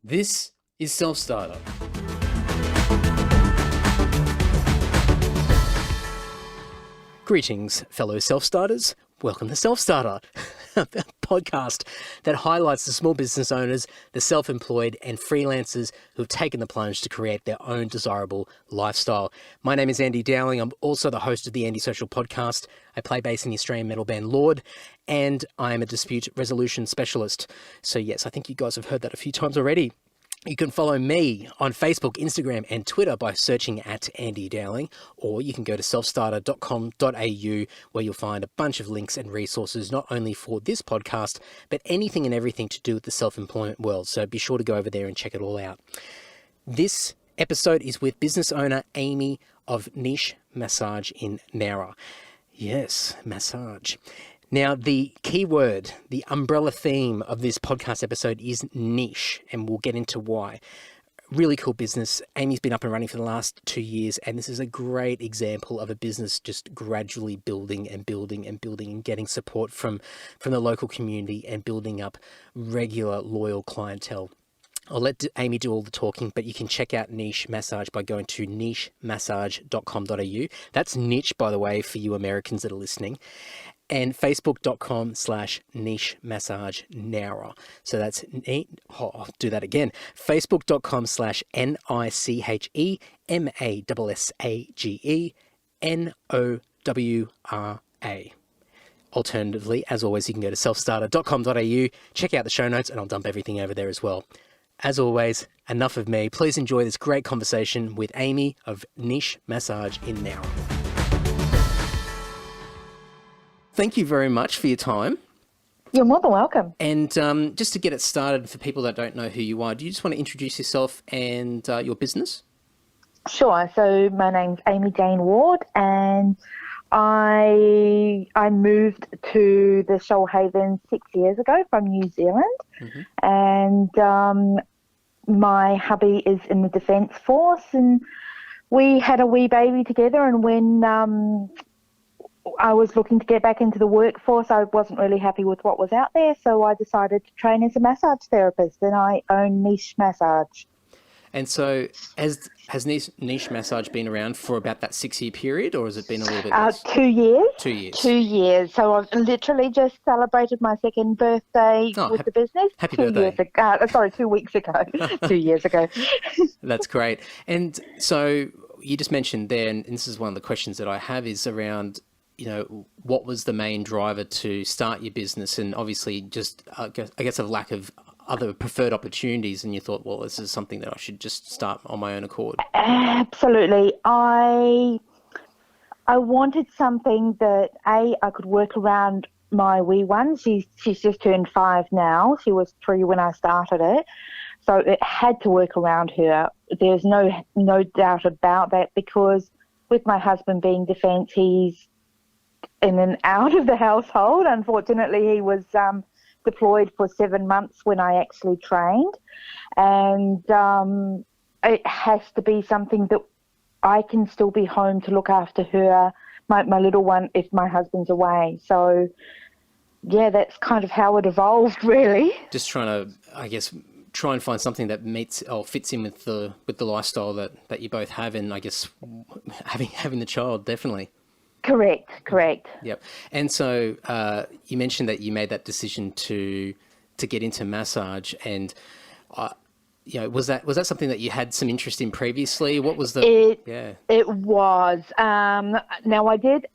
This is Self-Starter. Greetings, fellow self-starters. Welcome to Self-Starter, a podcast that highlights the small business owners, the self-employed and freelancers who've taken the plunge to create their own desirable lifestyle. My name is Andy Dowling. I'm also the host of the Andy Social podcast. I play bass in the Australian metal band Lord, and I am a dispute resolution specialist. So yes, I think you guys have heard that a few times already. You can follow me on Facebook, Instagram and Twitter by searching at Andy Dowling, or you can go to selfstarter.com.au where you'll find a bunch of links and resources, not only for this podcast, but anything and everything to do with the self-employment world. So be sure to go over there and check it all out. This episode is with business owner Amy of Niche Massage in Nowra. Yes, massage. Now, the key word, the umbrella theme of this podcast episode is niche, and we'll get into why. Really cool business. Amy's been up and running for the last 2 years, and this is a great example of a business just gradually building and building and building and getting support from the local community and building up regular, loyal clientele. I'll let Amy do all the talking, but you can check out Niche Massage by going to nichemassage.com.au. That's niche, by the way, for you Americans that are listening. And facebook.com/niche massage Nowra. So that's, I'll do that again. Facebook.com/NICHEMASSAGE NOWRA. Alternatively, as always, you can go to selfstarter.com.au, check out the show notes, and I'll dump everything over there as well. As always, enough of me. Please enjoy this great conversation with Amy of Niche Massage in Nowra. Thank you very much for your time. You're more than welcome. And just to get it started, for people that don't know who you are, do you just want to introduce yourself and your business? Sure. So my name's Amy Jane Ward, and I moved to the Shoalhaven 6 years ago from New Zealand. Mm-hmm. And my hubby is in the Defence Force, and we had a wee baby together. And when I was looking to get back into the workforce, I wasn't really happy with what was out there, so I decided to train as a massage therapist, and I own Niche Massage. And so has Niche Massage been around for about that 6 year period, or has it been a little bit less? 2 years. 2 years. 2 years. So I've literally just celebrated my second birthday with the business. Happy birthday. 2 weeks ago. 2 years ago. That's great. And so you just mentioned there, and this is one of the questions that I have, is around, you know, what was the main driver to start your business? And obviously just, I guess, a lack of other preferred opportunities, and you thought, well, this is something that I should just start on my own accord. Absolutely. I wanted something that, I could work around my wee one. She's just turned 5 now. She was 3 when I started it. So it had to work around her. There's no doubt about that, because with my husband being Defence, he's in and out of the household. Unfortunately, he was deployed for 7 months when I actually trained, and it has to be something that I can still be home to look after her, my little one, if my husband's away. So yeah, that's kind of how it evolved, really. Just trying to, I guess, try and find something that meets or fits in with the lifestyle that you both have, and I guess having the child, definitely. Correct. Yep. And so you mentioned that you made that decision to get into massage, and you know, was that something that you had some interest in previously? What was the? It was. Now I did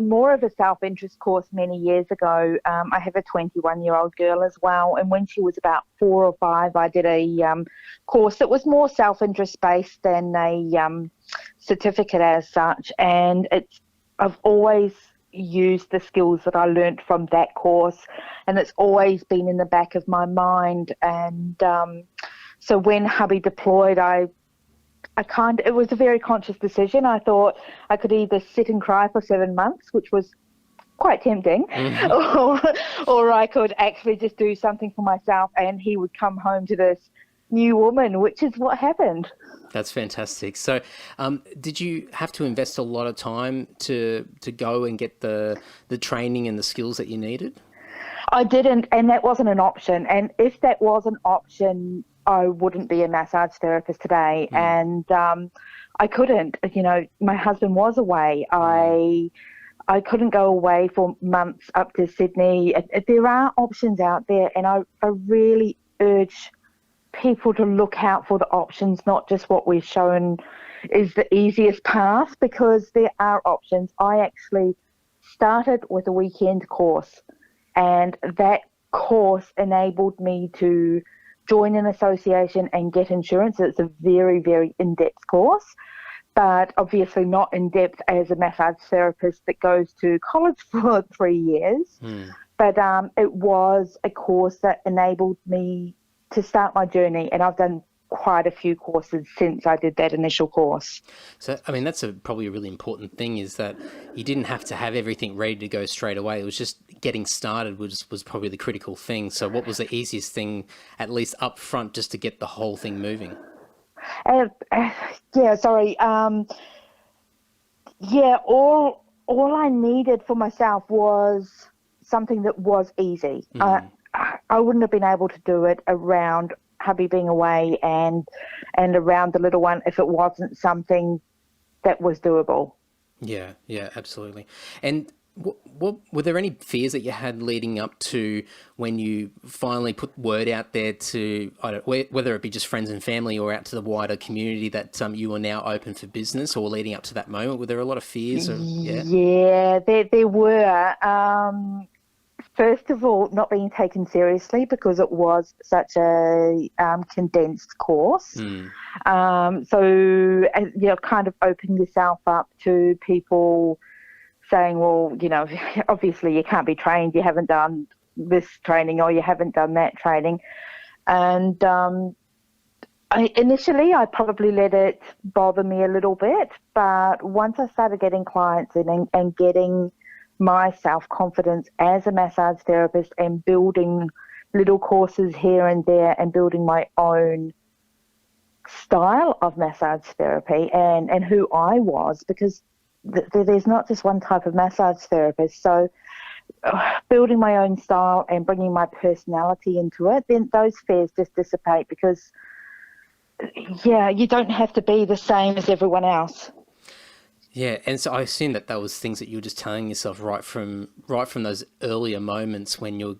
more of a self-interest course many years ago. I have a 21-year-old girl as well, and when she was about 4 or 5, I did a course that was more self-interest based than a certificate as such, and I've always used the skills that I learnt from that course, and it's always been in the back of my mind. And so when hubby deployed, it was a very conscious decision. I thought I could either sit and cry for 7 months, which was quite tempting, mm-hmm. or I could actually just do something for myself, and he would come home to this new woman, which is what happened. That's fantastic. So did you have to invest a lot of time to go and get the training and the skills that you needed? I didn't, and that wasn't an option. And if that was an option, I wouldn't be a massage therapist today. And I couldn't, my husband was away. I couldn't go away for months up to Sydney. There are options out there, and I really urge people to look out for the options, not just what we've shown is the easiest path, because there are options. I actually started with a weekend course, and that course enabled me to join an association and get insurance. It's a very, very in-depth course, but obviously not in-depth as a massage therapist that goes to college for 3 years. But it was a course that enabled me to start my journey, and I've done quite a few courses since I did that initial course. So, I mean, that's probably a really important thing, is that you didn't have to have everything ready to go straight away. It was just getting started was probably the critical thing. So what was the easiest thing, at least up front, just to get the whole thing moving? All I needed for myself was something that was easy. I wouldn't have been able to do it around hubby being away and around the little one if it wasn't something that was doable. Yeah, absolutely. And what were there any fears that you had leading up to when you finally put word out there to, whether it be just friends and family or out to the wider community, that you are now open for business, or leading up to that moment? Were there a lot of fears? Yeah, there were. First of all, not being taken seriously because it was such a condensed course. Kind of opening yourself up to people saying, well, obviously you can't be trained, you haven't done this training or you haven't done that training. And initially I probably let it bother me a little bit, but once I started getting clients in and getting my self-confidence as a massage therapist and building little courses here and there and building my own style of massage therapy and who I was, because there's not just one type of massage therapist. So building my own style and bringing my personality into it, then those fears just dissipate, because you don't have to be the same as everyone else. Yeah, and so I assume that was things that you were just telling yourself right from those earlier moments when you're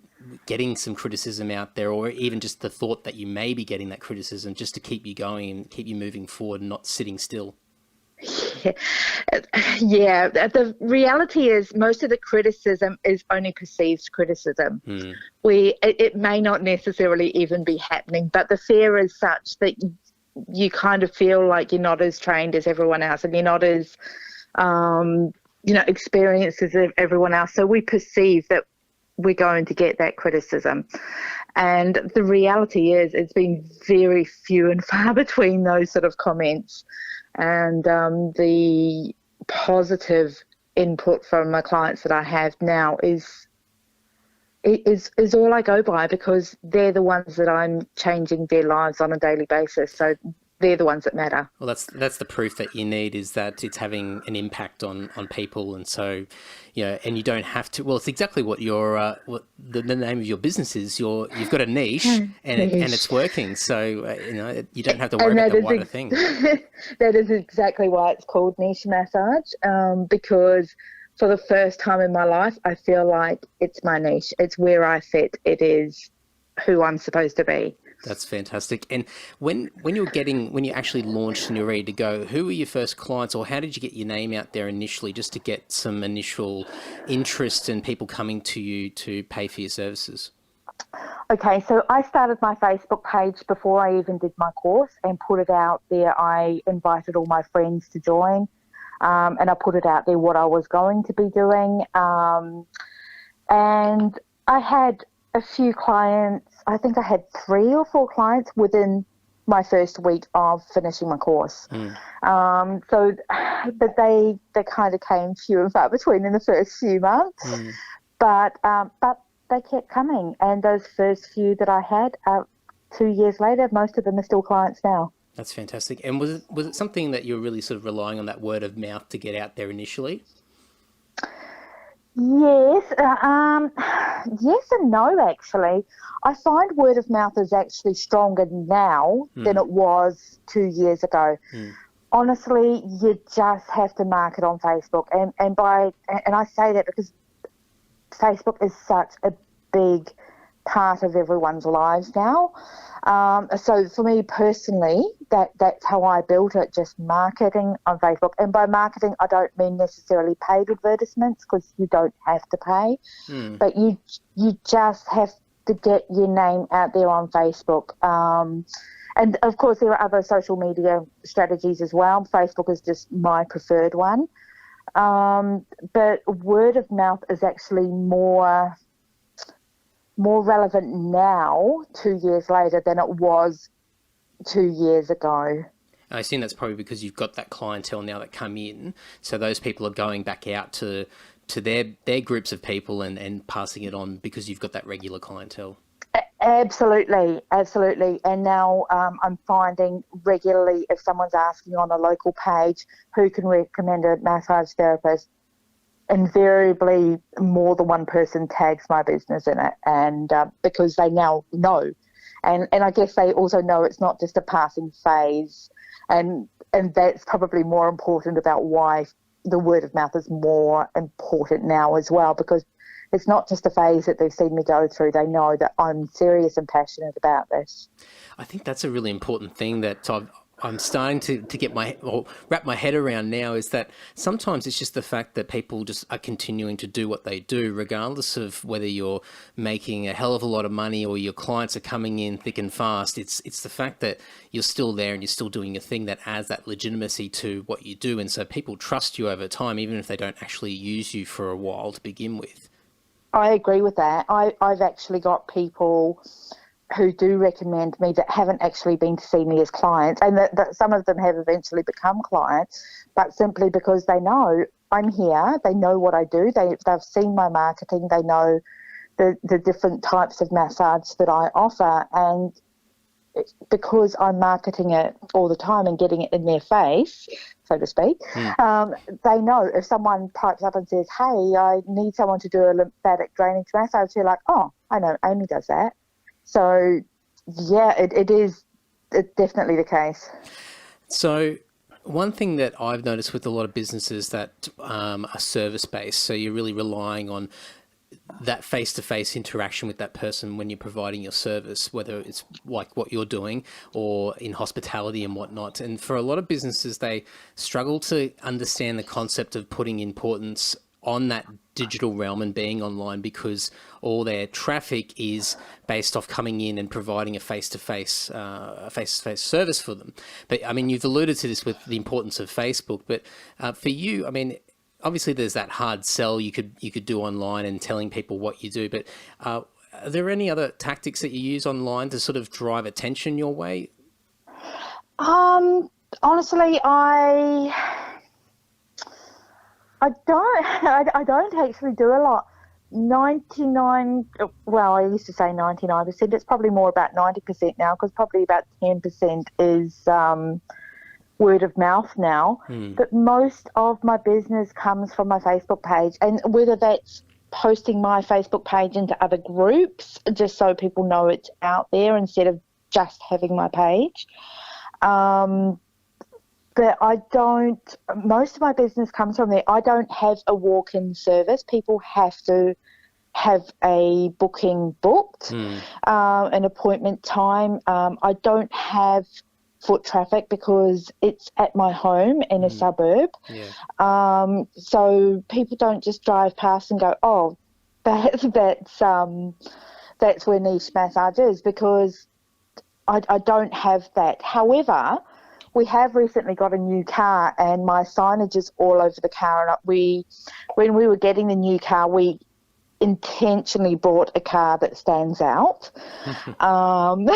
getting some criticism out there, or even just the thought that you may be getting that criticism, just to keep you going and keep you moving forward and not sitting still. Yeah, the reality is most of the criticism is only perceived criticism. It may not necessarily even be happening, but the fear is such that you kind of feel like you're not as trained as everyone else, and you're not as experienced as everyone else. So we perceive that we're going to get that criticism. And the reality is it's been very few and far between those sort of comments. And the positive input from my clients that I have now is all I go by, because they're the ones that I'm changing their lives on a daily basis. So they're the ones that matter. Well, that's the proof that you need, is that it's having an impact on people. And so, and you don't have to, well, it's exactly what your, what the name of your business is. You've got a niche and it's working. So, you don't have to worry about the wider thing. That is exactly why it's called niche massage, because for the first time in my life, I feel like it's my niche. It's where I fit. It is who I'm supposed to be. That's fantastic. And when you actually launched and you're ready to go, who were your first clients, or how did you get your name out there initially, just to get some initial interest and people coming to you to pay for your services? Okay, so I started my Facebook page before I even did my course and put it out there. I invited all my friends to join, and I put it out there what I was going to be doing. And I had a few clients. I think I had 3 or 4 clients within my first week of finishing my course. But they kind of came few and far between in the first few months. But they kept coming, and those first few that I had, 2 years later, most of them are still clients now. That's fantastic. And was it something that you were really sort of relying on, that word of mouth, to get out there initially? Yes, yes and no, actually. I find word of mouth is actually stronger now than it was 2 years ago. Honestly, you just have to market on Facebook, and I say that because Facebook is such a big part of everyone's lives now. So for me personally, that's how I built it, just marketing on Facebook. And by marketing, I don't mean necessarily paid advertisements, because you don't have to pay, but you just have to get your name out there on Facebook. And of course, there are other social media strategies as well. Facebook is just my preferred one. But word of mouth is actually more relevant now, 2 years later, than it was 2 years ago. I assume that's probably because you've got that clientele now that come in, so those people are going back out to their groups of people and passing it on because you've got that regular clientele. Absolutely. And now I'm finding regularly, if someone's asking on a local page who can recommend a massage therapist, invariably more than one person tags my business in it, and because they now know, and I guess they also know it's not just a passing phase, and that's probably more important about why the word of mouth is more important now as well, because it's not just a phase that they've seen me go through. They know that I'm serious and passionate about this. I think that's a really important thing that I'm starting to get wrap my head around now, is that sometimes it's just the fact that people just are continuing to do what they do, regardless of whether you're making a hell of a lot of money or your clients are coming in thick and fast. It's the fact that you're still there and you're still doing your thing that adds that legitimacy to what you do. And so people trust you over time, even if they don't actually use you for a while to begin with. I agree with that. I've actually got people who do recommend me that haven't actually been to see me as clients, and that some of them have eventually become clients, but simply because they know I'm here, they know what I do, they've seen my marketing, they know the different types of massage that I offer, and because I'm marketing it all the time and getting it in their face, so to speak, they know if someone types up and says, hey, I need someone to do a lymphatic drainage massage, they're like, oh, I know, Amy does that. So, yeah, it's definitely the case. So one thing that I've noticed with a lot of businesses that are service-based, so you're really relying on that face-to-face interaction with that person when you're providing your service, whether it's like what you're doing or in hospitality and whatnot. And for a lot of businesses, they struggle to understand the concept of putting importance on that digital realm and being online, because all their traffic is based off coming in and providing a face-to-face service for them. But I mean, you've alluded to this with the importance of Facebook, but for you, I mean, obviously there's that hard sell you could do online and telling people what you do, but are there any other tactics that you use online to sort of drive attention your way? Honestly, I don't actually do a lot. 99, well, I used to say 99%. It's probably more about 90% now, because probably about 10% is word of mouth now. But most of my business comes from my Facebook page, and whether that's posting my Facebook page into other groups just so people know it's out there instead of just having my page. But most of my business comes from there. I don't have a walk-in service. People have to have a booking booked, an appointment time. I don't have foot traffic because it's at my home in a suburb. So people don't just drive past and go, oh, that's where niche massage is, because I don't have that. However, we have recently got a new car, and my signage is all over the car. And when we were getting the new car, we intentionally bought a car that stands out. And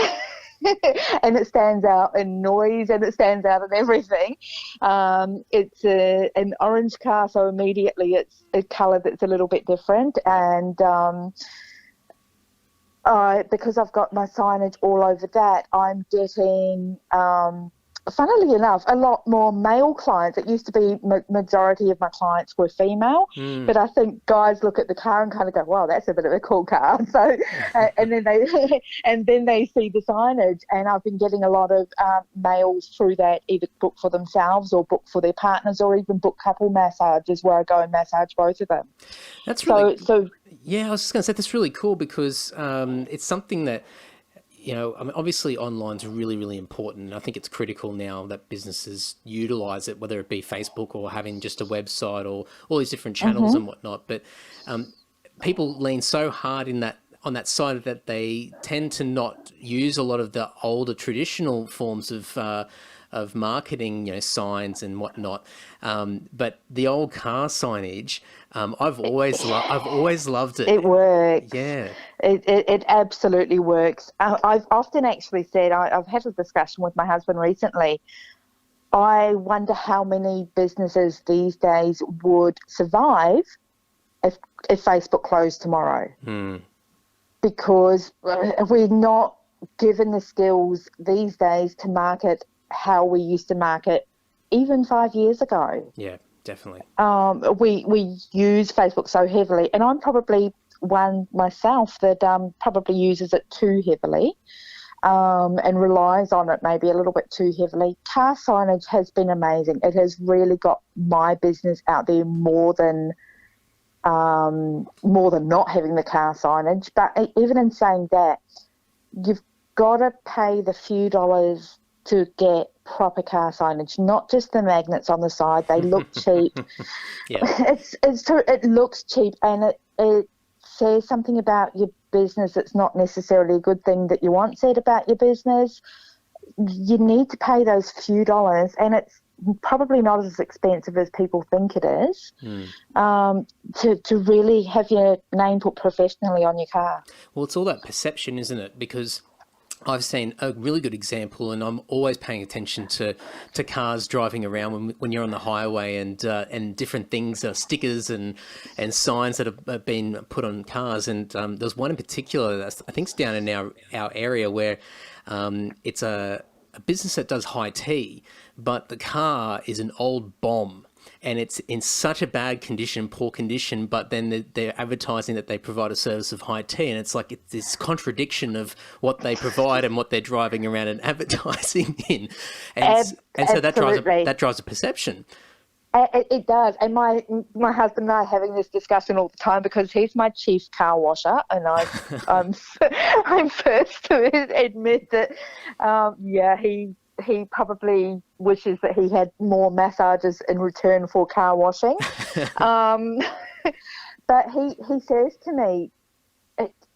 it stands out in noise, and it stands out in everything. It's an orange car, so immediately it's a colour that's a little bit different. And because I've got my signage all over that, I'm getting funnily enough, a lot more male clients. It used to be majority of my clients were female, but I think guys look at the car and kind of go, "Wow, that's a bit of a cool car." So, and then they see the signage, and I've been getting a lot of males through that, either book for themselves or book for their partners, or even book couple massages where I go and massage both of them. That's really so. Yeah, I was just going to say that's really cool because it's something that. I mean, obviously online is really, really important. I think it's critical now that businesses utilize it, whether it be Facebook or having just a website or all these different channels and whatnot. But people lean so hard on that side that they tend to not use a lot of the older traditional forms of marketing, signs and whatnot. But the old car signage, I've always loved it. It works. Yeah. It absolutely works. I've often actually said, I've had a discussion with my husband recently, I wonder how many businesses these days would survive if Facebook closed tomorrow. Because we're not given the skills these days to market how we used to market even 5 years ago. Yeah, definitely. We use Facebook so heavily, and I'm probably one myself that probably uses it too heavily and relies on it maybe a little bit too heavily. Car signage has been amazing. It has really got my business out there more than not having the car signage. But even in saying that, you've got to pay the few dollars to get proper car signage, not just the magnets on the side. They look cheap. It looks cheap, and it says something about your business that's not necessarily a good thing that you want said about your business. You need to pay those few dollars, and it's probably not as expensive as people think it is, to really have your name put professionally on your car. Well, it's all that perception, isn't it? Because I've seen a really good example, and I'm always paying attention to cars driving around when you're on the highway and different things, stickers and signs that have been put on cars. And there's one in particular that I think is down in our area where it's a business that does high tea, but the car is an old bomb. And it's in such a bad condition, poor condition, but then they're advertising that they provide a service of high tea. And it's like it's this contradiction of what they provide and what they're driving around and advertising in. And so that drives a perception. It does. And my husband and I are having this discussion all the time because he's my chief car washer, and I'm first to admit that, he probably wishes that he had more massages in return for car washing. But he says to me,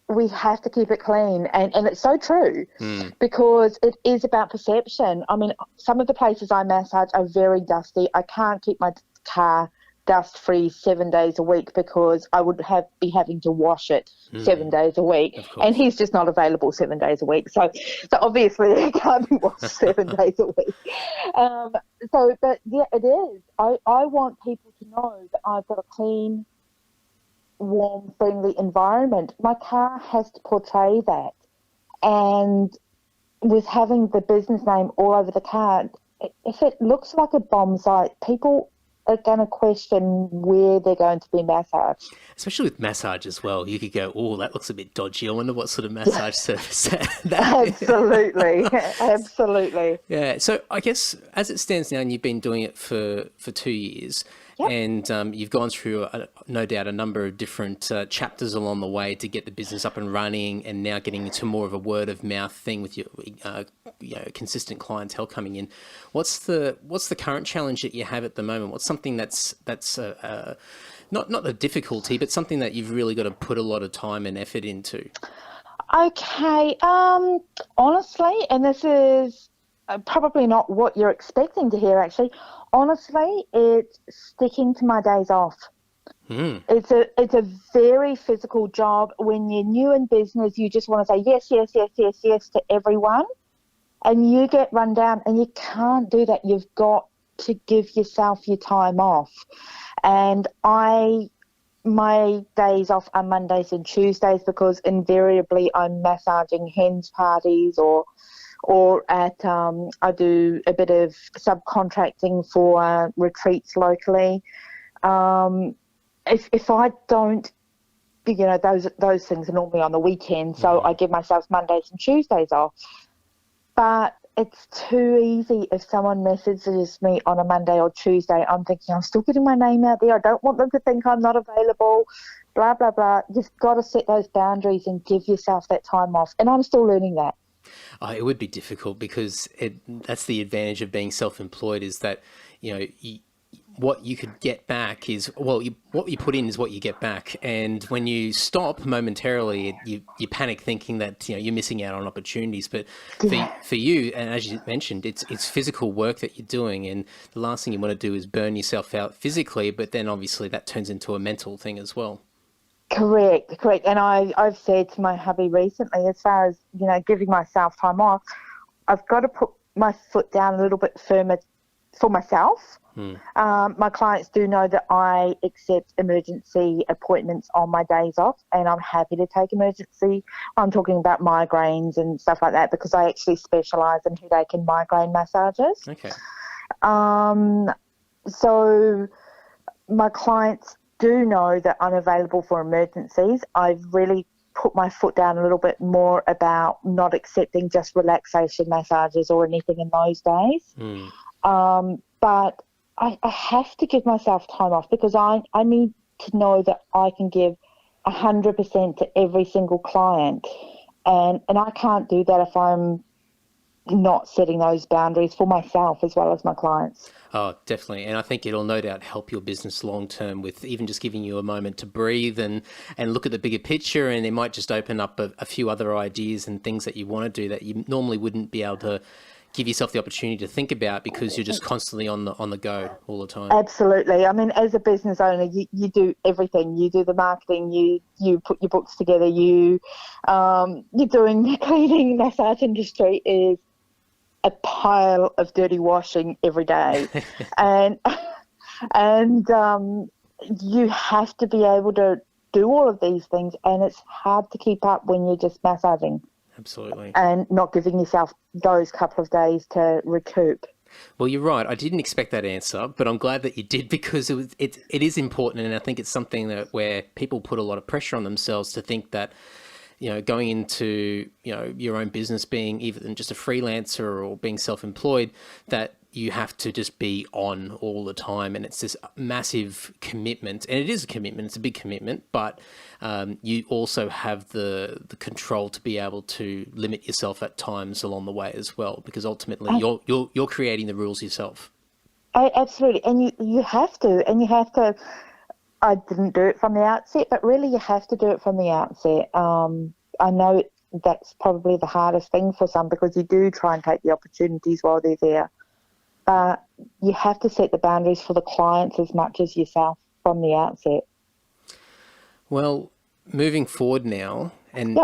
we have to keep it clean. And it's so true because it is about perception. I mean, some of the places I massage are very dusty. I can't keep my car dust-free 7 days a week because I would be having to wash it 7 days a week, and he's just not available 7 days a week. So obviously it can't be washed 7 days a week. But yeah, it is. I want people to know that I've got a clean, warm, friendly environment. My car has to portray that, and with having the business name all over the car, if it looks like a bomb site, people are going to question where they're going to be massaged. Especially with massage as well. You could go, oh, that looks a bit dodgy. I wonder what sort of massage service that is. Absolutely. Absolutely. Yeah. So I guess as it stands now, and you've been doing it for 2 years, and you've gone through, no doubt, a number of different chapters along the way to get the business up and running, and now getting into more of a word of mouth thing with your consistent clientele coming in. What's the current challenge that you have at the moment? What's something that's not a difficulty, but something that you've really got to put a lot of time and effort into? Okay. Honestly, and this is probably not what you're expecting to hear, actually. Honestly, it's sticking to my days off. It's a very physical job. When you're new in business, you just want to say yes, yes, yes, yes, yes to everyone, and you get run down, and you can't do that. You've got to give yourself your time off. And my days off are Mondays and Tuesdays because invariably I'm massaging hens parties or or I do a bit of subcontracting for retreats locally. If I don't, those things are normally on the weekend, so I give myself Mondays and Tuesdays off. But it's too easy if someone messages me on a Monday or Tuesday. I'm thinking, I'm still getting my name out there. I don't want them to think I'm not available, blah, blah, blah. You've got to set those boundaries and give yourself that time off. And I'm still learning that. It would be difficult because that's the advantage of being self-employed, is that, what you could get back is, what you put in is what you get back. And when you stop momentarily, you panic thinking that, you're missing out on opportunities. But for you, and as you mentioned, it's physical work that you're doing. And the last thing you want to do is burn yourself out physically, but then obviously that turns into a mental thing as well. Correct. And I've said to my hubby recently, as far as, giving myself time off, I've got to put my foot down a little bit firmer for myself. My clients do know that I accept emergency appointments on my days off, and I'm happy to take emergency. I'm talking about migraines and stuff like that, because I actually specialise in headache and migraine massages. Okay. So my clients do know that I'm available for emergencies. I've really put my foot down a little bit more about not accepting just relaxation massages or anything in those days. But I have to give myself time off, because I need to know that I can give 100% to every single client. And I can't do that if I'm not setting those boundaries for myself as well as my clients. Oh, definitely. And I think it'll no doubt help your business long term, with even just giving you a moment to breathe and look at the bigger picture. And it might just open up a few other ideas and things that you want to do that you normally wouldn't be able to give yourself the opportunity to think about, because you're just constantly on the go all the time. Absolutely. I mean, as a business owner, you do everything. You do the marketing, you put your books together, you're doing the cleaning. Massage industry is a pile of dirty washing every day. and you have to be able to do all of these things, and it's hard to keep up when you're just massaging. Absolutely. And not giving yourself those couple of days to recoup. Well, you're right. I didn't expect that answer, but I'm glad that you did, because it is important. And I think it's something that where people put a lot of pressure on themselves to think that, going into, your own business, being even just a freelancer or being self-employed, that you have to just be on all the time. And it's this massive commitment. And it is a commitment. It's a big commitment. But you also have the control to be able to limit yourself at times along the way as well, because ultimately you're creating the rules yourself. Absolutely. And you have to. I didn't do it from the outset, but really you have to do it from the outset. I know that's probably the hardest thing for some, because you do try and take the opportunities while they're there. But you have to set the boundaries for the clients as much as yourself from the outset. Well, moving forward now, and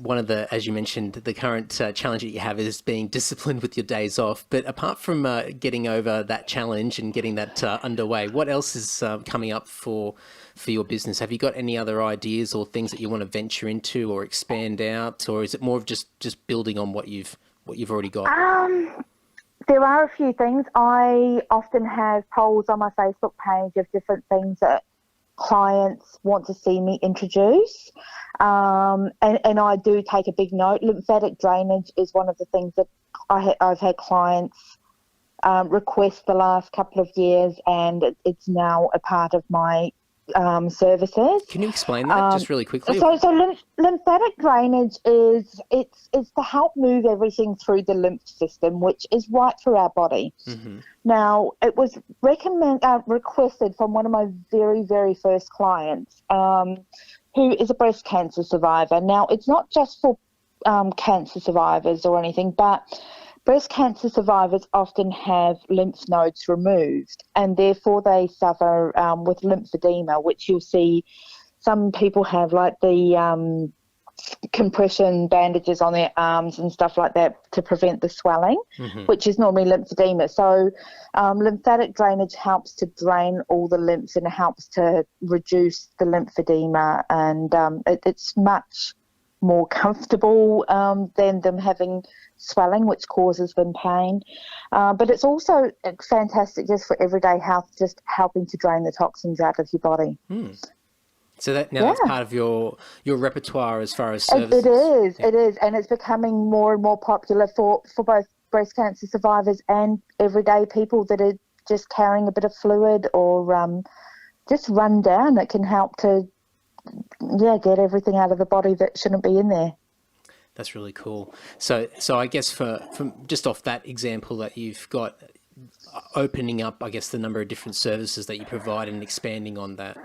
one of the, as you mentioned, the current challenge that you have is being disciplined with your days off. But apart from getting over that challenge and getting that underway, what else is coming up for your business? Have you got any other ideas or things that you want to venture into or expand out, or is it more of just building on what you've already got? There are a few things. I often have polls on my Facebook page of different things that clients want to see me introduce. And I do take a big note. Lymphatic drainage is one of the things that I've had clients request the last couple of years, and it's now a part of my services. Can you explain that just really quickly? So lymphatic drainage is it's to help move everything through the lymph system, which is right through our body. Mm-hmm. Now, it was requested from one of my very, very first clients, who is a breast cancer survivor. Now, it's not just for cancer survivors or anything, but breast cancer survivors often have lymph nodes removed, and therefore they suffer with lymphedema, which you'll see some people have, like the compression bandages on their arms and stuff like that to prevent the swelling, mm-hmm. which is normally lymphedema. So lymphatic drainage helps to drain all the lymphs and helps to reduce the lymphedema, and it's much more comfortable than them having swelling, which causes them pain. But it's also fantastic just for everyday health, just helping to drain the toxins out of your body. So that's part of your repertoire as far as services. It is, and it's becoming more and more popular for both breast cancer survivors and everyday people that are just carrying a bit of fluid or just run down. It can help to get everything out of the body that shouldn't be in there. That's really cool. So I guess from just off that example that you've got, opening up, I guess, the number of different services that you provide and expanding on that.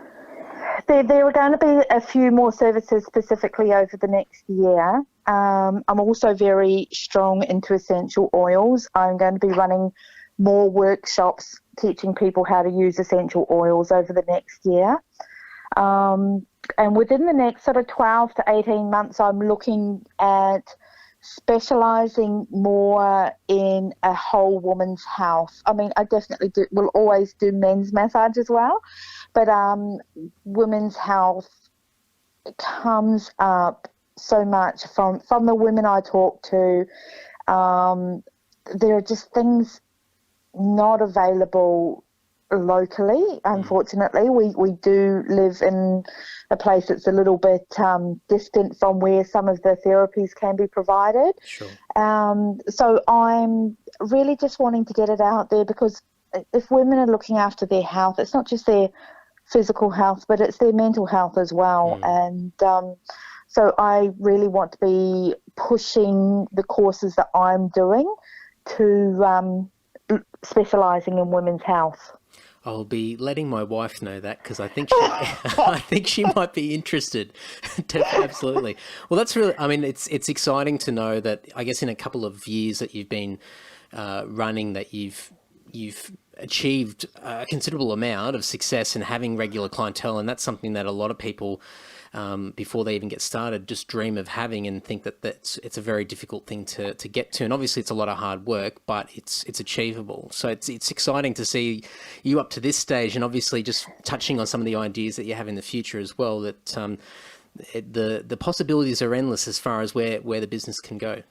There are going to be a few more services specifically over the next year. I'm also very strong into essential oils. I'm going to be running more workshops teaching people how to use essential oils over the next year. And within the next sort of 12 to 18 months, I'm looking at specialising more in a whole woman's health. I mean, I definitely will always do men's massage as well, but women's health comes up so much from the women I talk to. There are just things not available locally, unfortunately. We do live in a place that's a little bit distant from where some of the therapies can be provided. Sure. So I'm really just wanting to get it out there, because if women are looking after their health, it's not just their physical health, but it's their mental health as well. And so I really want to be pushing the courses that I'm doing to specialising in women's health. I'll be letting my wife know that, because I think I think she might be interested. Absolutely. Well, that's really, I mean, it's exciting to know that, I guess, in a couple of years that you've been running, that you've achieved a considerable amount of success in having regular clientele, and that's something that a lot of people, before they even get started, just dream of having and think that it's a very difficult thing to get to. And obviously it's a lot of hard work, but it's achievable. So it's exciting to see you up to this stage, and obviously just touching on some of the ideas that you have in the future as well, that the possibilities are endless as far as where the business can go.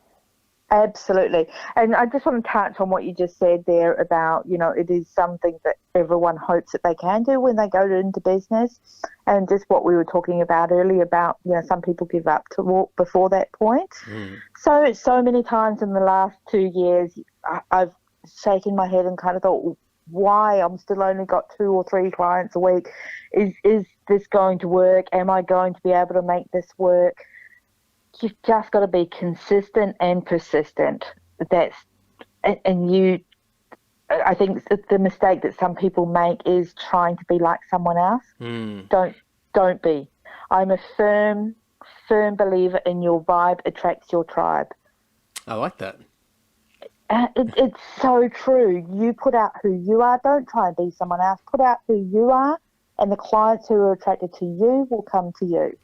Absolutely. And I just want to touch on what you just said there about, it is something that everyone hopes that they can do when they go into business. And just what we were talking about earlier about, some people give up to walk before that point. So many times in the last 2 years, I've shaken my head and kind of thought, why? I'm still only got 2 or 3 clients a week. Is this going to work? Am I going to be able to make this work? You've just got to be consistent and persistent. I think the mistake that some people make is trying to be like someone else. Don't be. I'm a firm believer in your vibe attracts your tribe. I like that. It's so true. You put out who you are. Don't try and be someone else. Put out who you are, and the clients who are attracted to you will come to you.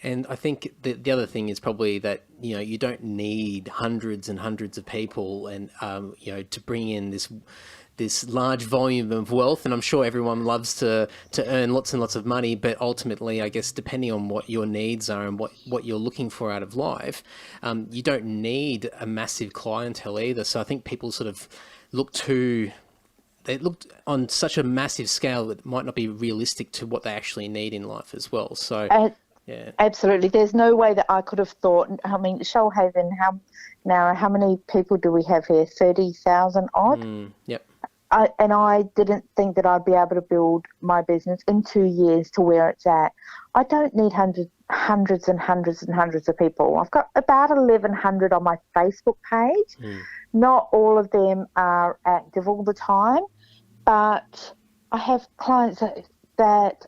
And I think the other thing is probably that, you don't need hundreds and hundreds of people and, to bring in this large volume of wealth. And I'm sure everyone loves to earn lots and lots of money, but ultimately, I guess, depending on what your needs are and what you're looking for out of life, you don't need a massive clientele either. So I think people sort of looked on such a massive scale that might not be realistic to what they actually need in life as well. So... yeah. Absolutely. There's no way that I could have thought. I mean, Shoalhaven, how many people do we have here? 30,000 odd? Yep. I didn't think that I'd be able to build my business in 2 years to where it's at. I don't need hundreds and hundreds and hundreds of people. I've got about 1,100 on my Facebook page. Not all of them are active all the time, but I have clients that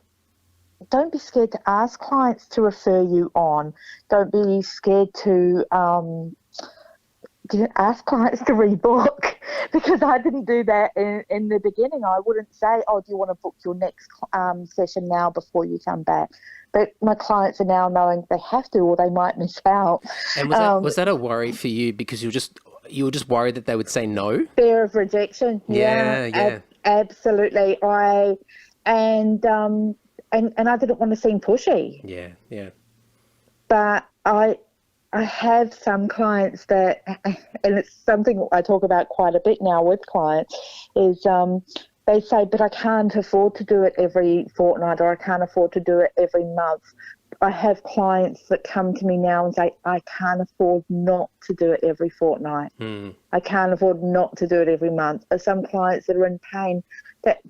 don't be scared to ask clients to refer you on. Don't be scared to ask clients to rebook, because I didn't do that in the beginning. I wouldn't say, do you want to book your next session now before you come back? But my clients are now knowing they have to, or they might miss out. And was that a worry for you, because you were just worried that they would say no? Fear of rejection. Yeah. Absolutely. And I didn't want to seem pushy. Yeah. but I have some clients that, and it's something I talk about quite a bit now with clients, is they say, but I can't afford to do it every fortnight, or I can't afford to do it every month. I have clients that come to me now and say, I can't afford not to do it every fortnight. I can't afford not to do it every month. Or some clients that are in pain, that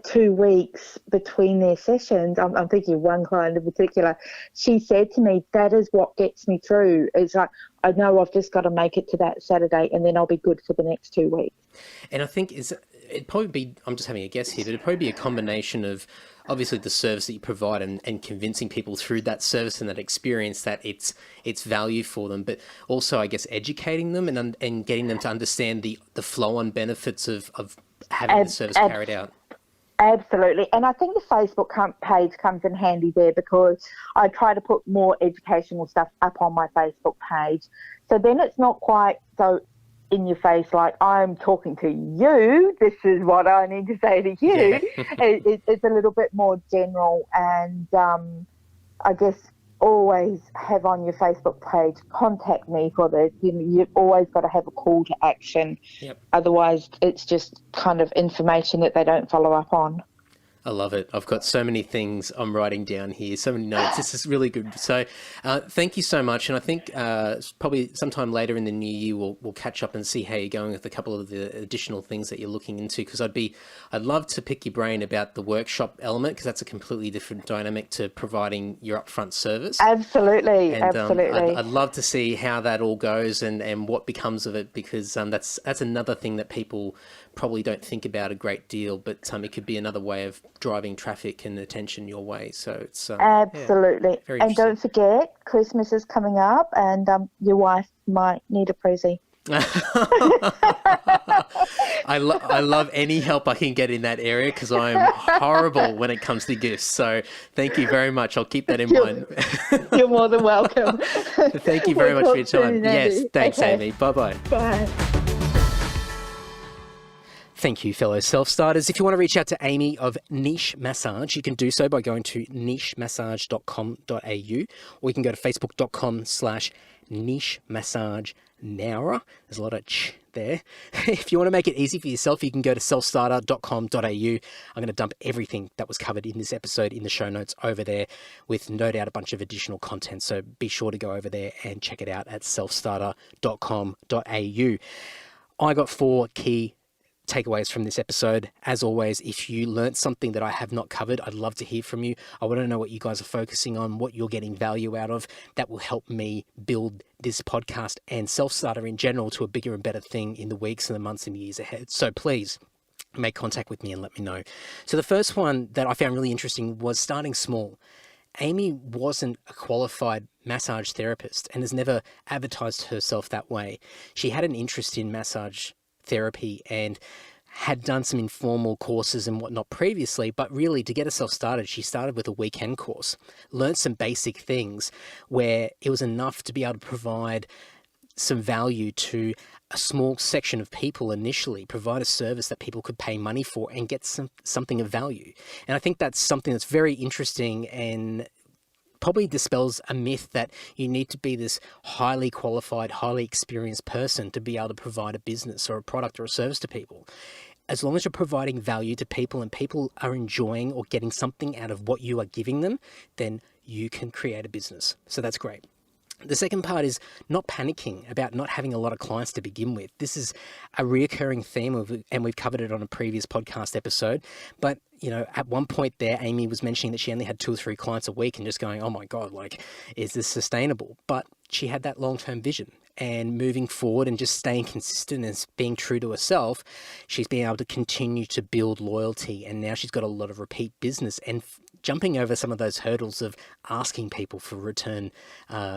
2 weeks between their sessions, I'm thinking of one client in particular, she said to me, that is what gets me through. It's like, I know I've just got to make it to that Saturday and then I'll be good for the next 2 weeks. And I think it'd probably be, I'm just having a guess here, but it'd probably be a combination of obviously the service that you provide and convincing people through that service and that experience that it's value for them, but also, I guess, educating them and getting them to understand the flow-on benefits of having the service carried out. Absolutely. And I think the Facebook page comes in handy there, because I try to put more educational stuff up on my Facebook page. So then it's not quite so in your face, like, I'm talking to you, this is what I need to say to you. Yeah. It's a little bit more general, and I guess always have on your Facebook page, contact me for this. You've always got to have a call to action. Yep. Otherwise it's just kind of information that they don't follow up on. I love it. I've got so many things I'm writing down here, so many notes. This is really good. So thank you so much. And I think probably sometime later in the new year, we'll catch up and see how you're going with a couple of the additional things that you're looking into. Because I'd love to pick your brain about the workshop element, because that's a completely different dynamic to providing your upfront service. Absolutely. And, absolutely. I'd love to see how that all goes and what becomes of it, because that's another thing that people probably don't think about a great deal, but it could be another way of driving traffic and attention your way. So it's absolutely. Very and don't forget, Christmas is coming up, and your wife might need a pressie. I love any help I can get in that area, because I'm horrible when it comes to gifts. So thank you very much. I'll keep that in mind. You're more than welcome. Thank you very much for your time. Soon, yes, thanks, okay. Amy. Bye-bye. Bye. Thank you, fellow self-starters. If you want to reach out to Amy of Niche Massage, you can do so by going to nichemassage.com.au, or you can go to facebook.com/niche massage Nowra. There's a lot of ch there. If you want to make it easy for yourself, you can go to selfstarter.com.au. I'm going to dump everything that was covered in this episode in the show notes over there, with no doubt a bunch of additional content. So be sure to go over there and check it out at selfstarter.com.au. I got 4 key takeaways from this episode. As always, if you learnt something that I have not covered, I'd love to hear from you. I want to know what you guys are focusing on, what you're getting value out of. That will help me build this podcast and Self-Starter in general to a bigger and better thing in the weeks and the months and years ahead. So please make contact with me and let me know. So the first one that I found really interesting was starting small. Amy wasn't a qualified massage therapist and has never advertised herself that way. She had an interest in massage therapy and had done some informal courses and whatnot previously, but really to get herself started, she started with a weekend course, learned some basic things where it was enough to be able to provide some value to a small section of people initially, provide a service that people could pay money for and get something of value. And I think that's something that's very interesting and probably dispels a myth that you need to be this highly qualified, highly experienced person to be able to provide a business or a product or a service to people. As long as you're providing value to people and people are enjoying or getting something out of what you are giving them, then you can create a business. So that's great. The second part is not panicking about not having a lot of clients to begin with. This is a reoccurring theme, and we've covered it on a previous podcast episode. But, you know, at one point there, Amy was mentioning that she only had 2 or 3 clients a week and just going, oh my God, like, is this sustainable? But she had that long-term vision, and moving forward and just staying consistent and being true to herself, she's been able to continue to build loyalty. And now she's got a lot of repeat business and jumping over some of those hurdles of asking people for return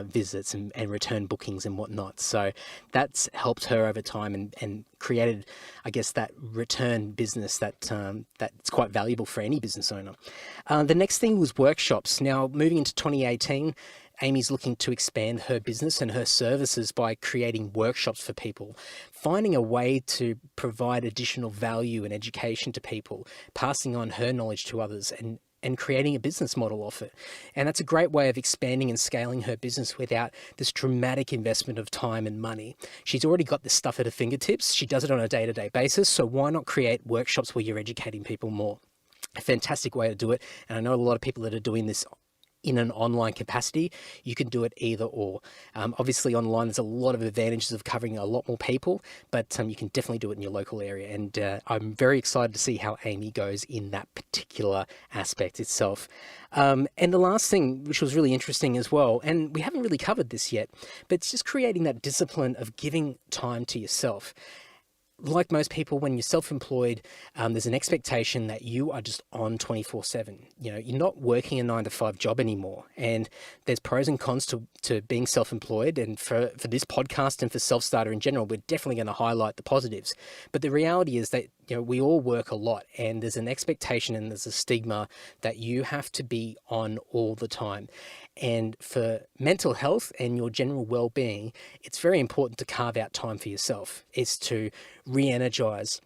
visits and return bookings and whatnot. So that's helped her over time and created, I guess, that return business that's quite valuable for any business owner. The next thing was workshops. Now, moving into 2018, Amy's looking to expand her business and her services by creating workshops for people, finding a way to provide additional value and education to people, passing on her knowledge to others, and and creating a business model off it. And that's a great way of expanding and scaling her business without this dramatic investment of time and money. She's already got this stuff at her fingertips. She does it on a day-to-day basis. So why not create workshops where you're educating people more? A fantastic way to do it. And I know a lot of people that are doing this in an online capacity. You can do it either or. Obviously online, there's a lot of advantages of covering a lot more people, but you can definitely do it in your local area. And I'm very excited to see how Amy goes in that particular aspect itself. And the last thing, which was really interesting as well, and we haven't really covered this yet, but it's just creating that discipline of giving time to yourself. Like most people, when you're self-employed, there's an expectation that you are just on 24/7. You know, you're not working a 9-to-5 job anymore. And there's pros and cons to being self-employed. And for this podcast and for Self-Starter in general, we're definitely going to highlight the positives. But the reality is that, you know, we all work a lot, and there's an expectation and there's a stigma that you have to be on all the time. And for mental health and your general well-being, it's very important to carve out time for yourself. It's to re-energize,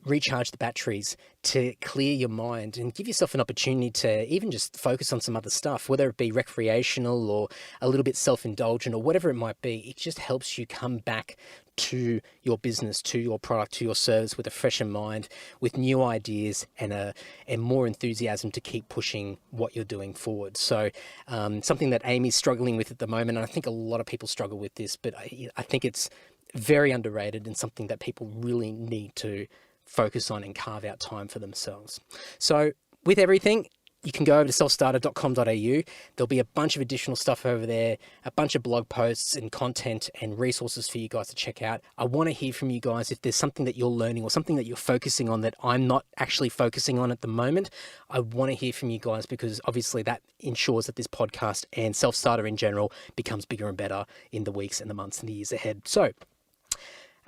recharge the batteries, to clear your mind and give yourself an opportunity to even just focus on some other stuff, whether it be recreational or a little bit self-indulgent or whatever it might be. It just helps you come back to your business, to your product, to your service with a fresher mind, with new ideas and more enthusiasm to keep pushing what you're doing forward. So something that Amy's struggling with at the moment, and I think a lot of people struggle with this, but I think it's very underrated and something that people really need to focus on and carve out time for themselves. So with everything, you can go over to selfstarter.com.au. There'll be a bunch of additional stuff over there, a bunch of blog posts and content and resources for you guys to check out. I want to hear from you guys if there's something that you're learning or something that you're focusing on that I'm not actually focusing on at the moment. I want to hear from you guys because obviously that ensures that this podcast and Self-Starter in general becomes bigger and better in the weeks and the months and the years ahead. So,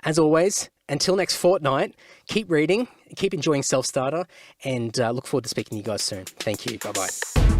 as always, until next fortnight, keep reading, keep enjoying Self-Starter, and look forward to speaking to you guys soon. Thank you. Bye-bye.